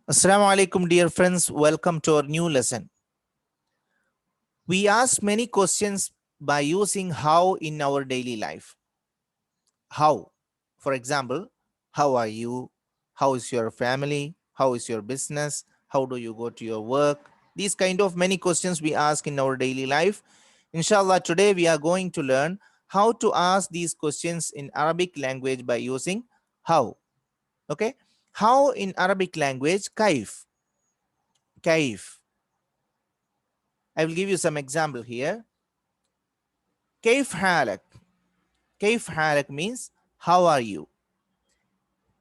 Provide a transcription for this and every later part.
Assalamu alaikum, dear friends. Welcome to our new lesson. We ask many questions by using how in our daily life. How? For example, how are you? How is your family? How is your business? How do you go to your work? These kind of many questions we ask in our daily life. Inshallah, today we are going to learn how to ask these questions in Arabic language by using how. Okay? How in Arabic language? Kaif. Kaif. I will give you some example here. كيف حالك? كيف حالك means how are you?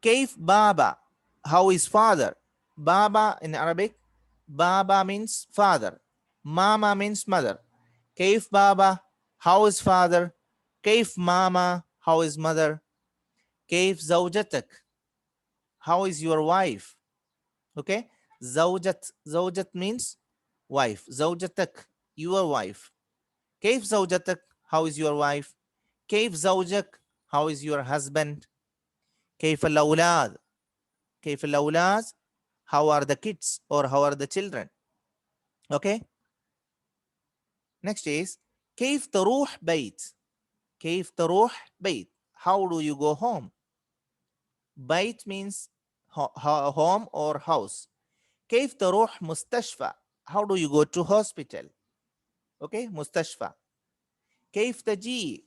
كيف بابا? How is father? Baba in Arabic, Baba means father. Mama means mother. كيف بابا? How is father? كيف ماما? How is mother? كيف زوجتك? How is your wife? Okay. زوجت means wife. زوجتك, your wife. كيف زوجتك? How is your wife? كيف زوجك? How is your husband? كيف الأولاد? كيف الأولاد? How are the kids or how are the children? Okay. Next is كيف تروح بيت? كيف تروح بيت? How do you go home? بيت means home or house. كيف تروح مستشفى? How do you go to hospital? Okay. مستشفى. كيف تجي?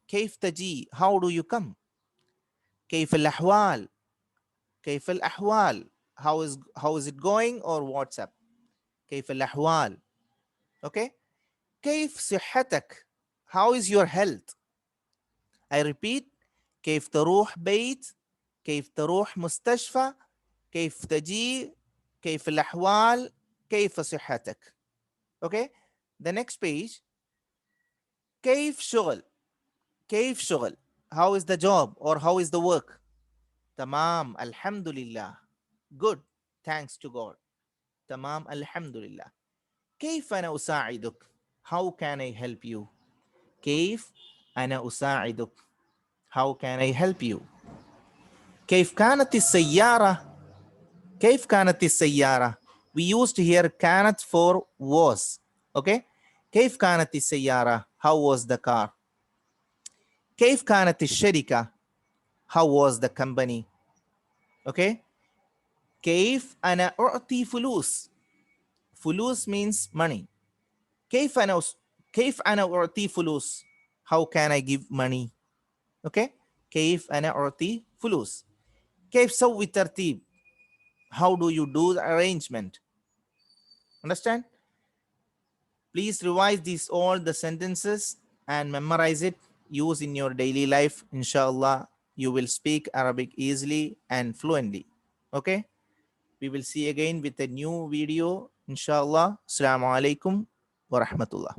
كيف تجي? How do you come? كيف الأحوال? كيف الأحوال? How is it going or what's up? كيف الأحوال? Okay. كيف صحتك? How is your health? I repeat. كيف تروح بيت? كيف تروح مستشفى؟ كيف تجي؟ كيف الأحوال؟ كيف صحتك? Okay. The next page. كيف شغل? كيف شغل? How is the job or how is the work? تمام الحمد لله. Good. Thanks to God. تمام الحمد لله. كيف أنا أساعدك? How can I help you? كيف أنا أساعدك? How can I help you? كيف كانت السيارة? كيف كانت السيارة? We used here كانت for was. Okay. كيف كانت السيارة? How was the car? كيف كانت الشركة? How was the company? Okay. كيف أنا أعطي فلوس? فلوس means money. كيف أنا أعطي فلوس? How can I give money? Okay. كيف أنا أعطي فلوس؟ كيف سوي ترتيب? How do you do the arrangement? Understand? Please revise these all the sentences and memorize it. Use in your daily life. Inshallah, you will speak Arabic easily and fluently. Okay. We will see again with a new video. Inshallah. Assalamu alaikum wa rahmatullah.